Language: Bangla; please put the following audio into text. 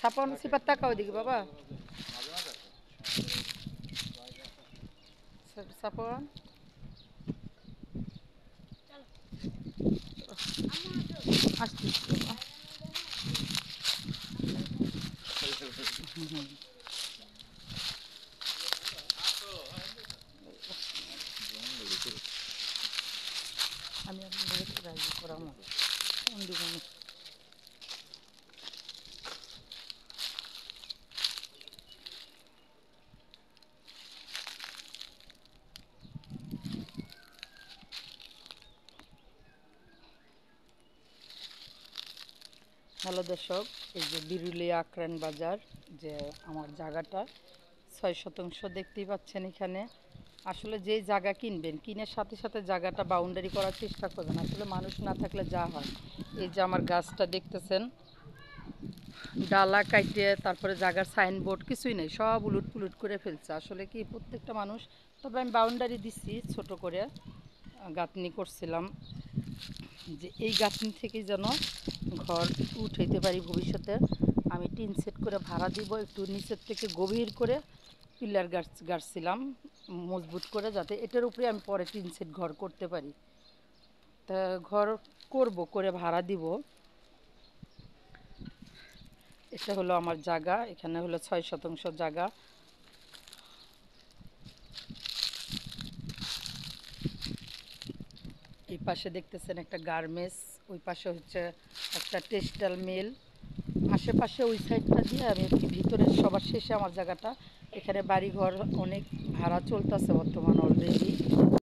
সাপন সিপার তাকাও দিকে বাবা সাপন আসতেছি বাবা আমি আপনাদের রাজি করামো কোন দিকে হ্যালো দর্শক, এই যে বিরুলিয়া আক্রান বাজার, যে আমার জায়গাটা ৬ শতাংশ দেখতেই পাচ্ছেন। এখানে আসলে যেই জায়গা কিনবেন, কিনের সাথে সাথে জায়গাটা বাউন্ডারি করার চেষ্টা করবেন। আসলে মানুষ না থাকলে যা হয়, এই যে আমার গাছটা দেখতেছেন, ডালা কাইটে তারপরে জায়গার সাইনবোর্ড কিছুই নেই, সব উলুট পুলুট করে ফেলছে। আসলে কি প্রত্যেকটা মানুষ, তবে আমি বাউন্ডারি দিচ্ছি ছোট করে, গাঁথনি করছিলাম যে এই গাঁথনি থেকেই যেন ঘর উঠাইতে পারি ভবিষ্যতে। আমি টিন সেট করে ভাড়া দিব, একটু নিচের থেকে গভীর করে পিলার গাড়ছিলাম মজবুত করে, যাতে এটার উপরে আমি পরে টিন সেট ঘর করতে পারি। তা ঘর করব, করে ভাড়া দিব। এটা হলো আমার জায়গা, এখানে হলো ৬ শতাংশ জায়গা। এই পাশে দেখতেছেন একটা গার্মেন্টস, ওই পাশে হচ্ছে একটা টেক্সটাইল মিল। আশেপাশে ওই সাইডটা দিয়ে আমি ভিতরে সবার শেষে আমার জায়গাটা। এখানে বাড়িঘর অনেক ভাড়া চলতেছে বর্তমান অলরেডি।